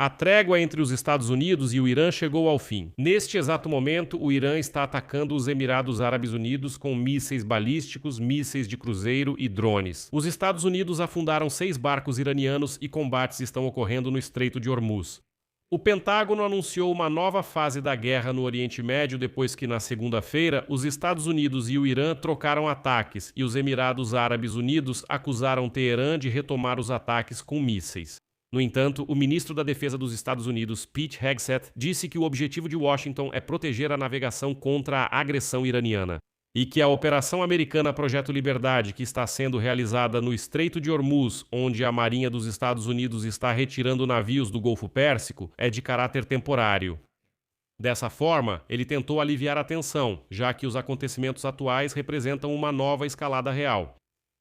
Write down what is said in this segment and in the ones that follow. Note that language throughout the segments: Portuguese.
A trégua entre os Estados Unidos e o Irã chegou ao fim. Neste exato momento, o Irã está atacando os Emirados Árabes Unidos com mísseis balísticos, mísseis de cruzeiro e drones. Os Estados Unidos afundaram 6 barcos iranianos e combates estão ocorrendo no Estreito de Hormuz. O Pentágono anunciou uma nova fase da guerra no Oriente Médio depois que, na segunda-feira, os Estados Unidos e o Irã trocaram ataques e os Emirados Árabes Unidos acusaram Teherã de retomar os ataques com mísseis. No entanto, o ministro da Defesa dos Estados Unidos, Pete Hegseth, disse que o objetivo de Washington é proteger a navegação contra a agressão iraniana e que a operação americana Projeto Liberdade, que está sendo realizada no Estreito de Hormuz, onde a Marinha dos Estados Unidos está retirando navios do Golfo Pérsico, é de caráter temporário. Dessa forma, ele tentou aliviar a tensão, já que os acontecimentos atuais representam uma nova escalada real.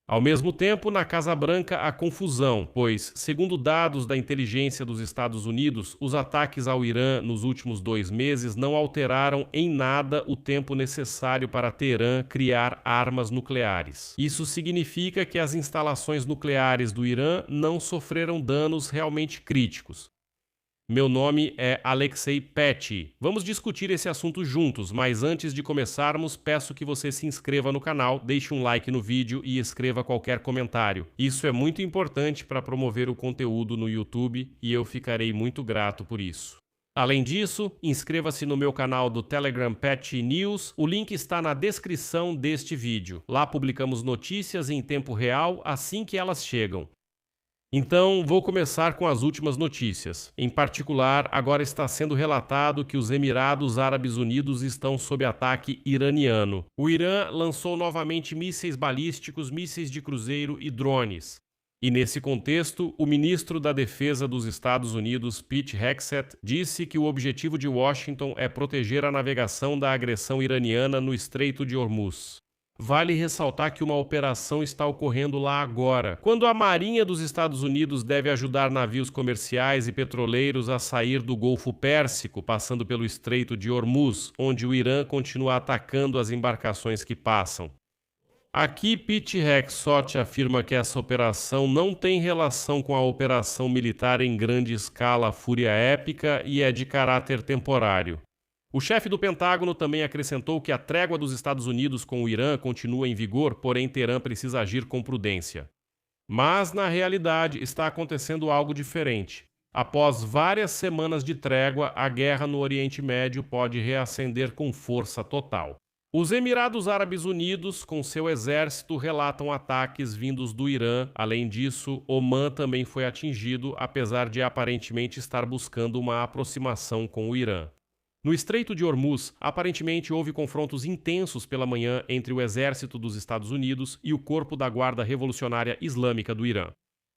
Ao mesmo tempo, na Casa Branca há confusão, pois, segundo dados da inteligência dos Estados Unidos, os ataques ao Irã nos últimos 2 meses não alteraram em nada o tempo necessário para Teherã criar armas nucleares. Isso significa que as instalações nucleares do Irã não sofreram danos realmente críticos. Meu nome é Alexei Petty. Vamos discutir esse assunto juntos, mas antes de começarmos, peço que você se inscreva no canal, deixe um like no vídeo e escreva qualquer comentário. Isso é muito importante para promover o conteúdo no YouTube e eu ficarei muito grato por isso. Além disso, inscreva-se no meu canal do Telegram Petty News, o link está na descrição deste vídeo. Lá publicamos notícias em tempo real assim que elas chegam. Então, vou começar com as últimas notícias. Em particular, agora está sendo relatado que os Emirados Árabes Unidos estão sob ataque iraniano. O Irã lançou novamente mísseis balísticos, mísseis de cruzeiro e drones. E nesse contexto, o ministro da Defesa dos Estados Unidos, Pete Hegseth, disse que o objetivo de Washington é proteger a navegação da agressão iraniana no Estreito de Hormuz. Vale ressaltar que uma operação está ocorrendo lá agora, quando a Marinha dos Estados Unidos deve ajudar navios comerciais e petroleiros a sair do Golfo Pérsico, passando pelo Estreito de Hormuz, onde o Irã continua atacando as embarcações que passam. Aqui, Pete Hegseth afirma que essa operação não tem relação com a operação militar em grande escala Fúria Épica e é de caráter temporário. O chefe do Pentágono também acrescentou que a trégua dos Estados Unidos com o Irã continua em vigor, porém Teherã precisa agir com prudência. Mas, na realidade, está acontecendo algo diferente. Após várias semanas de trégua, a guerra no Oriente Médio pode reacender com força total. Os Emirados Árabes Unidos, com seu exército, relatam ataques vindos do Irã. Além disso, Omã também foi atingido, apesar de aparentemente estar buscando uma aproximação com o Irã. No Estreito de Hormuz, aparentemente houve confrontos intensos pela manhã entre o exército dos Estados Unidos e o corpo da Guarda Revolucionária Islâmica do Irã.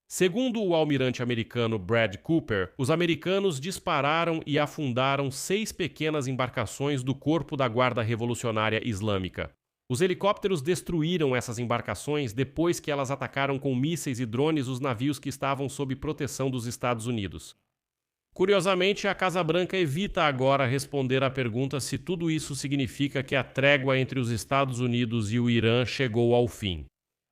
Segundo o almirante americano Brad Cooper, os americanos dispararam e afundaram 6 pequenas embarcações do corpo da Guarda Revolucionária Islâmica. Os helicópteros destruíram essas embarcações depois que elas atacaram com mísseis e drones os navios que estavam sob proteção dos Estados Unidos. Curiosamente, a Casa Branca evita agora responder à pergunta se tudo isso significa que a trégua entre os Estados Unidos e o Irã chegou ao fim.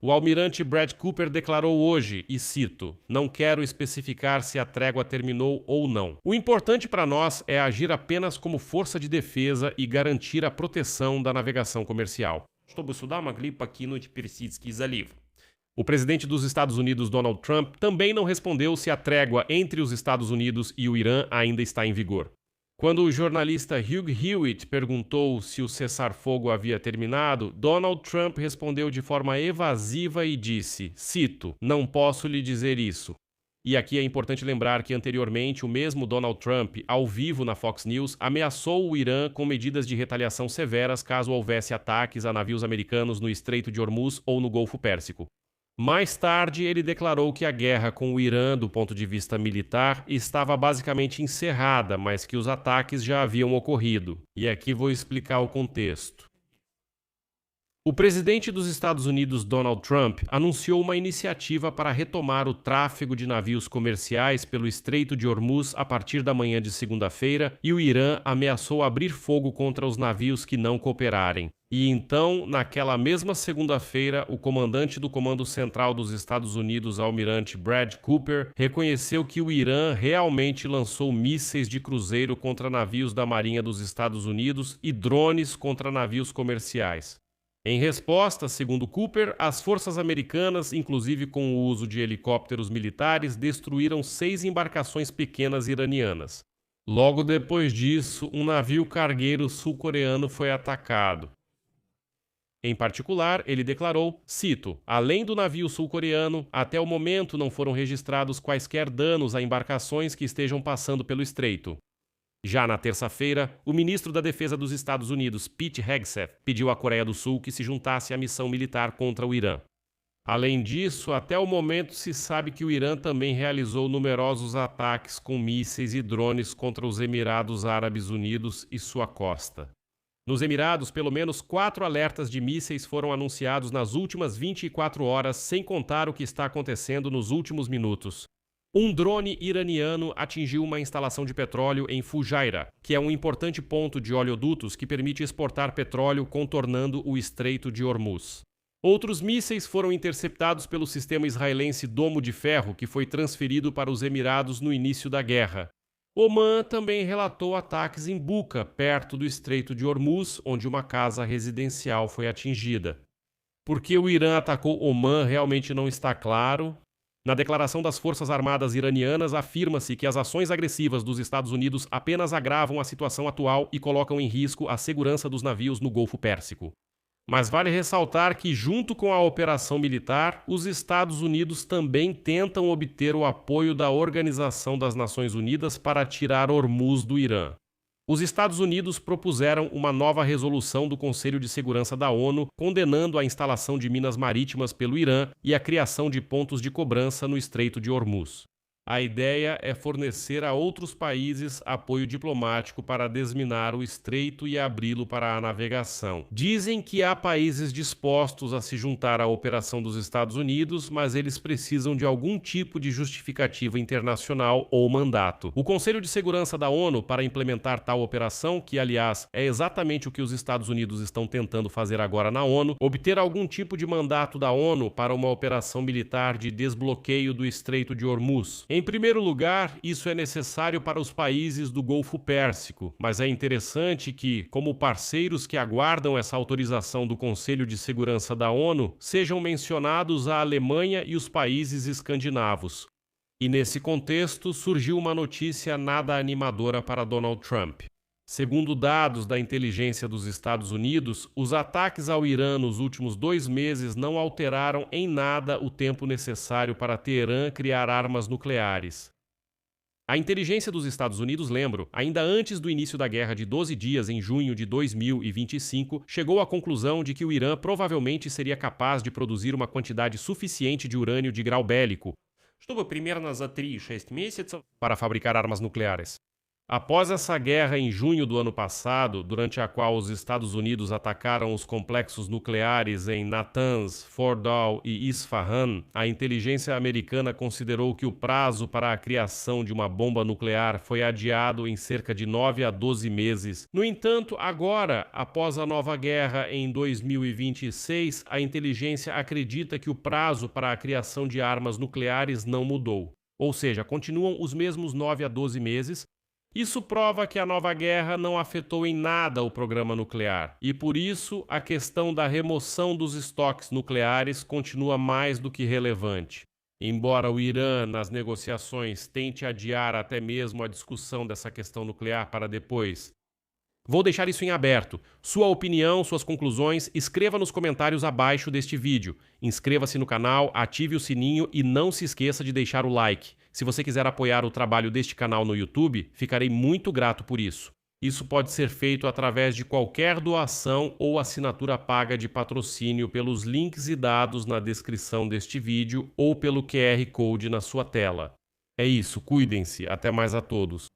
O almirante Brad Cooper declarou hoje, e cito, "Não quero especificar se a trégua terminou ou não. O importante para nós é agir apenas como força de defesa e garantir a proteção da navegação comercial." Чтобы суда могли покинуть Персидский залив. O presidente dos Estados Unidos, Donald Trump, também não respondeu se a trégua entre os Estados Unidos e o Irã ainda está em vigor. Quando o jornalista Hugh Hewitt perguntou se o cessar-fogo havia terminado, Donald Trump respondeu de forma evasiva e disse, cito, "Não posso lhe dizer isso." E aqui é importante lembrar que anteriormente o mesmo Donald Trump, ao vivo na Fox News, ameaçou o Irã com medidas de retaliação severas caso houvesse ataques a navios americanos no Estreito de Hormuz ou no Golfo Pérsico. Mais tarde, ele declarou que a guerra com o Irã, do ponto de vista militar, estava basicamente encerrada, mas que os ataques já haviam ocorrido. E aqui vou explicar o contexto. O presidente dos Estados Unidos, Donald Trump, anunciou uma iniciativa para retomar o tráfego de navios comerciais pelo Estreito de Hormuz a partir da manhã de segunda-feira, e o Irã ameaçou abrir fogo contra os navios que não cooperarem. E então, naquela mesma segunda-feira, o comandante do Comando Central dos Estados Unidos, almirante Brad Cooper, reconheceu que o Irã realmente lançou mísseis de cruzeiro contra navios da Marinha dos Estados Unidos e drones contra navios comerciais. Em resposta, segundo Cooper, as forças americanas, inclusive com o uso de helicópteros militares, destruíram 6 embarcações pequenas iranianas. Logo depois disso, um navio cargueiro sul-coreano foi atacado. Em particular, ele declarou, cito, além do navio sul-coreano, até o momento não foram registrados quaisquer danos a embarcações que estejam passando pelo estreito. Já na terça-feira, o ministro da Defesa dos Estados Unidos, Pete Hegseth, pediu à Coreia do Sul que se juntasse à missão militar contra o Irã. Além disso, até o momento se sabe que o Irã também realizou numerosos ataques com mísseis e drones contra os Emirados Árabes Unidos e sua costa. Nos Emirados, pelo menos 4 alertas de mísseis foram anunciados nas últimas 24 horas, sem contar o que está acontecendo nos últimos minutos. Um drone iraniano atingiu uma instalação de petróleo em Fujairah, que é um importante ponto de oleodutos que permite exportar petróleo contornando o Estreito de Hormuz. Outros mísseis foram interceptados pelo sistema israelense Domo de Ferro, que foi transferido para os Emirados no início da guerra. Omã também relatou ataques em Buca, perto do Estreito de Hormuz, onde uma casa residencial foi atingida. Por que o Irã atacou Omã realmente não está claro. Na declaração das Forças Armadas iranianas, afirma-se que as ações agressivas dos Estados Unidos apenas agravam a situação atual e colocam em risco a segurança dos navios no Golfo Pérsico. Mas vale ressaltar que, junto com a operação militar, os Estados Unidos também tentam obter o apoio da Organização das Nações Unidas para tirar Hormuz do Irã. Os Estados Unidos propuseram uma nova resolução do Conselho de Segurança da ONU condenando a instalação de minas marítimas pelo Irã e a criação de pontos de cobrança no Estreito de Hormuz. A ideia é fornecer a outros países apoio diplomático para desminar o estreito e abri-lo para a navegação. Dizem que há países dispostos a se juntar à operação dos Estados Unidos, mas eles precisam de algum tipo de justificativa internacional ou mandato. O Conselho de Segurança da ONU, para implementar tal operação, que aliás é exatamente o que os Estados Unidos estão tentando fazer agora na ONU, obter algum tipo de mandato da ONU para uma operação militar de desbloqueio do Estreito de Hormuz. Em primeiro lugar, isso é necessário para os países do Golfo Pérsico, mas é interessante que, como parceiros que aguardam essa autorização do Conselho de Segurança da ONU, sejam mencionados a Alemanha e os países escandinavos. E nesse contexto, surgiu uma notícia nada animadora para Donald Trump. Segundo dados da inteligência dos Estados Unidos, os ataques ao Irã nos últimos 2 meses não alteraram em nada o tempo necessário para Teherã criar armas nucleares. A inteligência dos Estados Unidos, lembro, ainda antes do início da guerra de 12 dias em junho de 2025, chegou à conclusão de que o Irã provavelmente seria capaz de produzir uma quantidade suficiente de urânio de grau bélico, para fabricar armas nucleares. Após essa guerra em junho do ano passado, durante a qual os Estados Unidos atacaram os complexos nucleares em Natanz, Fordow e Isfahan, a inteligência americana considerou que o prazo para a criação de uma bomba nuclear foi adiado em cerca de 9 a 12 meses. No entanto, agora, após a nova guerra em 2026, a inteligência acredita que o prazo para a criação de armas nucleares não mudou. Ou seja, continuam os mesmos 9 a 12 meses. Isso prova que a nova guerra não afetou em nada o programa nuclear, e por isso a questão da remoção dos estoques nucleares continua mais do que relevante. Embora o Irã, nas negociações, tente adiar até mesmo a discussão dessa questão nuclear para depois. Vou deixar isso em aberto. Sua opinião, suas conclusões, escreva nos comentários abaixo deste vídeo. Inscreva-se no canal, ative o sininho e não se esqueça de deixar o like. Se você quiser apoiar o trabalho deste canal no YouTube, ficarei muito grato por isso. Isso pode ser feito através de qualquer doação ou assinatura paga de patrocínio pelos links e dados na descrição deste vídeo ou pelo QR Code na sua tela. É isso, cuidem-se, até mais a todos.